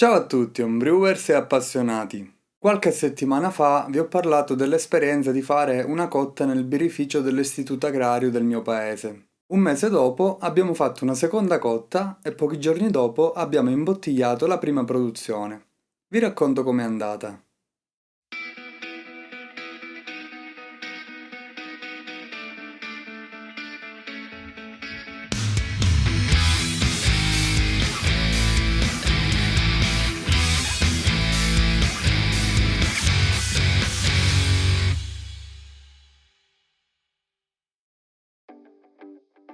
Ciao a tutti, homebrewers e appassionati. Qualche settimana fa vi ho parlato dell'esperienza di fare una cotta nel birrificio dell'istituto agrario del mio paese. Un mese dopo abbiamo fatto una seconda cotta e pochi giorni dopo abbiamo imbottigliato la prima produzione. Vi racconto com'è andata.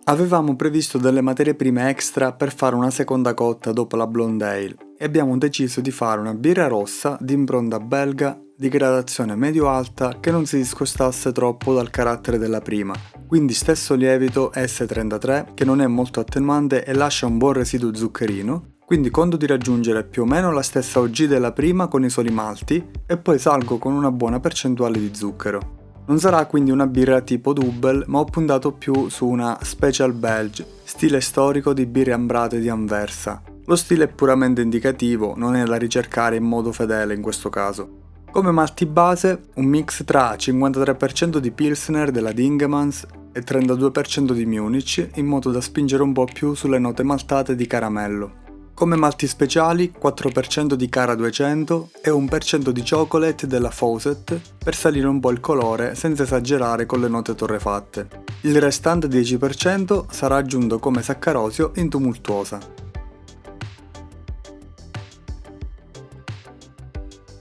Avevamo previsto delle materie prime extra per fare una seconda cotta dopo la Blonde Ale e abbiamo deciso di fare una birra rossa di impronta belga di gradazione medio-alta che non si discostasse troppo dal carattere della prima, quindi stesso lievito S33 che non è molto attenuante e lascia un buon residuo zuccherino, quindi conto di raggiungere più o meno la stessa OG della prima con i soli malti e poi salgo con una buona percentuale di zucchero. Non sarà quindi una birra tipo double, ma ho puntato più su una Special Belge, stile storico di birre ambrate di Anversa. Lo stile è puramente indicativo, non è da ricercare in modo fedele in questo caso. Come malti base, un mix tra 53% di Pilsner della Dingemans e 32% di Munich, in modo da spingere un po' più sulle note maltate di caramello. Come malti speciali, 4% di Cara 200 e 1% di chocolate della Fawcett per salire un po' il colore senza esagerare con le note torrefatte. Il restante 10% sarà aggiunto come saccarosio in tumultuosa.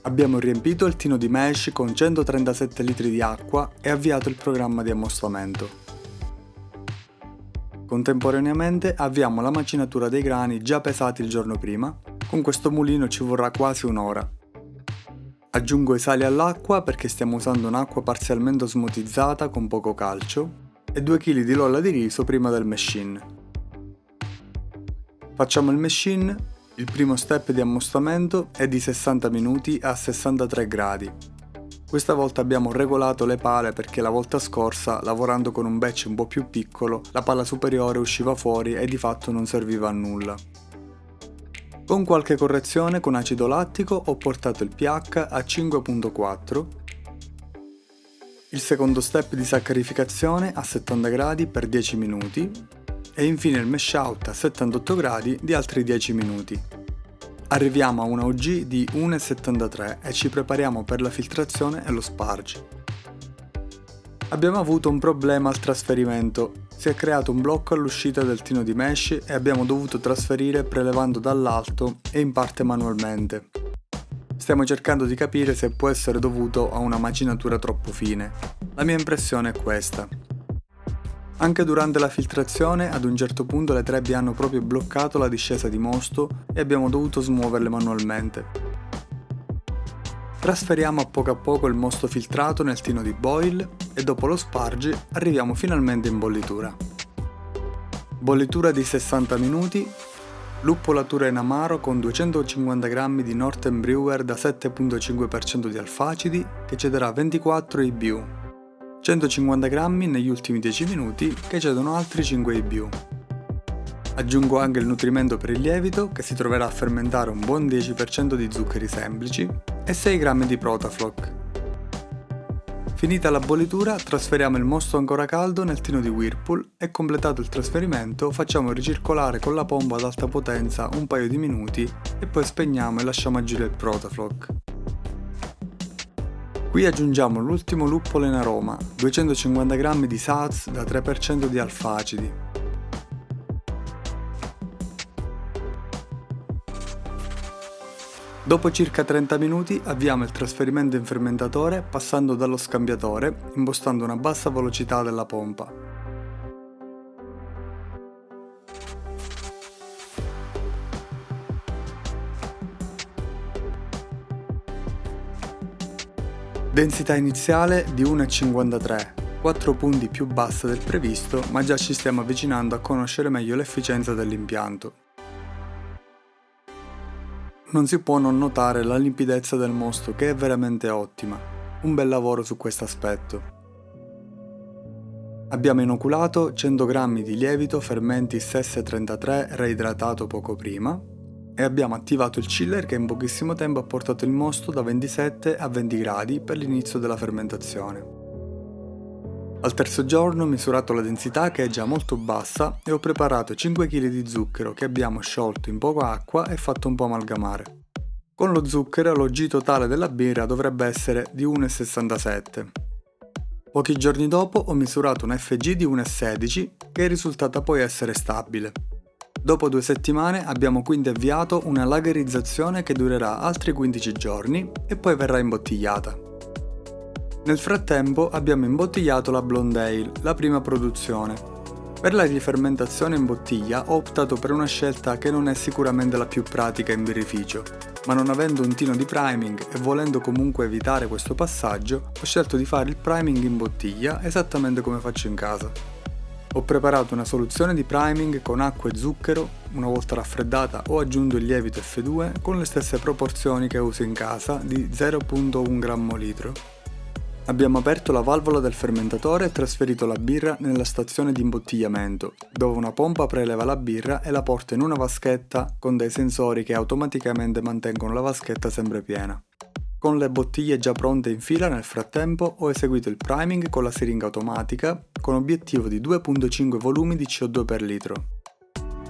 Abbiamo riempito il tino di mash con 137 litri di acqua e avviato il programma di ammostamento. Contemporaneamente avviamo la macinatura dei grani già pesati il giorno prima, con questo mulino ci vorrà quasi un'ora. Aggiungo i sali all'acqua perché stiamo usando un'acqua parzialmente osmotizzata con poco calcio e 2 kg di lolla di riso prima del mash-in. Facciamo il mash-in, il primo step di ammostamento è di 60 minuti a 63 gradi. Questa volta abbiamo regolato le pale perché la volta scorsa, lavorando con un batch un po' più piccolo, la pala superiore usciva fuori e di fatto non serviva a nulla. Con qualche correzione con acido lattico ho portato il pH a 5.4, il secondo step di saccarificazione a 70 gradi per 10 minuti e infine il mash out a 78 gradi di altri 10 minuti. Arriviamo a una OG di 1,73 e ci prepariamo per la filtrazione e lo sparge. Abbiamo avuto un problema al trasferimento, si è creato un blocco all'uscita del tino di mash e abbiamo dovuto trasferire prelevando dall'alto e in parte manualmente. Stiamo cercando di capire se può essere dovuto a una macinatura troppo fine. La mia impressione è questa. Anche durante la filtrazione, ad un certo punto le trebbie hanno proprio bloccato la discesa di mosto e abbiamo dovuto smuoverle manualmente. Trasferiamo a poco il mosto filtrato nel tino di boil e dopo lo sparge arriviamo finalmente in bollitura. Bollitura di 60 minuti, luppolatura in amaro con 250 g di Northern Brewer da 7,5% di alfacidi che cederà 24 IBU. 150 g negli ultimi 10 minuti che cedono altri 5 IBU. Aggiungo anche il nutrimento per il lievito che si troverà a fermentare un buon 10% di zuccheri semplici e 6 g di Protafloc. Finita la bollitura trasferiamo il mosto ancora caldo nel tino di Whirlpool e completato il trasferimento facciamo ricircolare con la pompa ad alta potenza un paio di minuti e poi spegniamo e lasciamo agire il Protafloc. Qui aggiungiamo l'ultimo luppolo in aroma, 250 g di Saz da 3% di alfacidi. Dopo circa 30 minuti avviamo il trasferimento in fermentatore passando dallo scambiatore, impostando una bassa velocità della pompa. Densità iniziale di 1,53, 4 punti più bassa del previsto, ma già ci stiamo avvicinando a conoscere meglio l'efficienza dell'impianto. Non si può non notare la limpidezza del mosto che è veramente ottima, un bel lavoro su questo aspetto. Abbiamo inoculato 100 g di lievito fermenti SS33 reidratato poco prima e abbiamo attivato il chiller che in pochissimo tempo ha portato il mosto da 27 a 20 gradi per l'inizio della fermentazione. Al terzo giorno ho misurato la densità che è già molto bassa e ho preparato 5 kg di zucchero che abbiamo sciolto in poca acqua e fatto un po' amalgamare. Con lo zucchero lo G totale della birra dovrebbe essere di 1,67. Pochi giorni dopo ho misurato un FG di 1,16 che è risultata poi essere stabile. Dopo 2 settimane abbiamo quindi avviato una lagerizzazione che durerà altri 15 giorni e poi verrà imbottigliata. Nel frattempo abbiamo imbottigliato la Blonde Ale, la prima produzione. Per la rifermentazione in bottiglia ho optato per una scelta che non è sicuramente la più pratica in birrificio, ma non avendo un tino di priming e volendo comunque evitare questo passaggio, ho scelto di fare il priming in bottiglia esattamente come faccio in casa. Ho preparato una soluzione di priming con acqua e zucchero, una volta raffreddata ho aggiunto il lievito F2 con le stesse proporzioni che uso in casa di 0,1 grammo litro. Abbiamo aperto la valvola del fermentatore e trasferito la birra nella stazione di imbottigliamento, dove una pompa preleva la birra e la porta in una vaschetta con dei sensori che automaticamente mantengono la vaschetta sempre piena. Con le bottiglie già pronte in fila nel frattempo ho eseguito il priming con la siringa automatica con obiettivo di 2,5 volumi di CO2 per litro.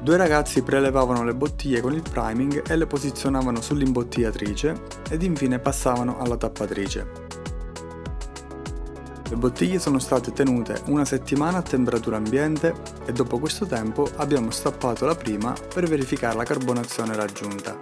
2 ragazzi prelevavano le bottiglie con il priming e le posizionavano sull'imbottigliatrice ed infine passavano alla tappatrice. Le bottiglie sono state tenute una settimana a temperatura ambiente e dopo questo tempo abbiamo stappato la prima per verificare la carbonazione raggiunta.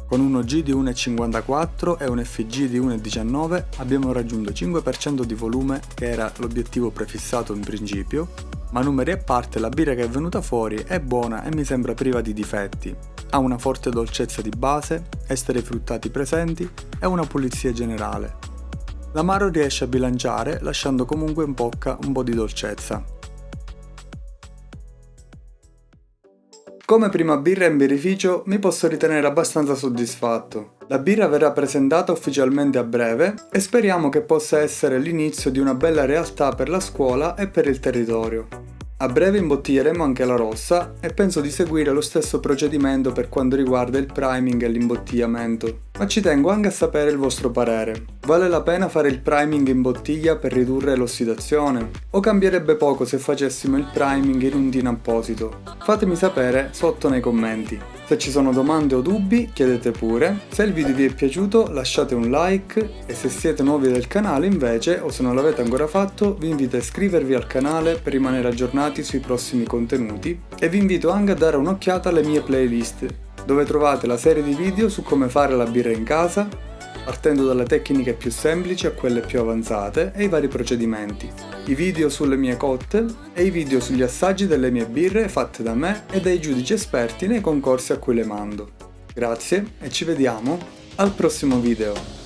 Con un OG di 1,54 e un FG di 1,19 abbiamo raggiunto 5% di volume, che era l'obiettivo prefissato in principio, ma numeri a parte la birra che è venuta fuori è buona e mi sembra priva di difetti. Ha una forte dolcezza di base, esteri fruttati presenti e una pulizia generale. L'amaro riesce a bilanciare lasciando comunque in bocca un po' di dolcezza. Come prima birra in birrificio mi posso ritenere abbastanza soddisfatto. La birra verrà presentata ufficialmente a breve e speriamo che possa essere l'inizio di una bella realtà per la scuola e per il territorio. A breve imbottiglieremo anche la rossa e penso di seguire lo stesso procedimento per quanto riguarda il priming e l'imbottigliamento, ma ci tengo anche a sapere il vostro parere. Vale la pena fare il priming in bottiglia per ridurre l'ossidazione? O cambierebbe poco se facessimo il priming in un tino apposito? Fatemi sapere sotto nei commenti. Se ci sono domande o dubbi chiedete pure, se il video vi è piaciuto lasciate un like e se siete nuovi del canale invece o se non l'avete ancora fatto vi invito a iscrivervi al canale per rimanere aggiornati sui prossimi contenuti e vi invito anche a dare un'occhiata alle mie playlist dove trovate la serie di video su come fare la birra in casa partendo dalle tecniche più semplici a quelle più avanzate e i vari procedimenti, i video sulle mie cotte e i video sugli assaggi delle mie birre fatte da me e dai giudici esperti nei concorsi a cui le mando. Grazie e ci vediamo al prossimo video.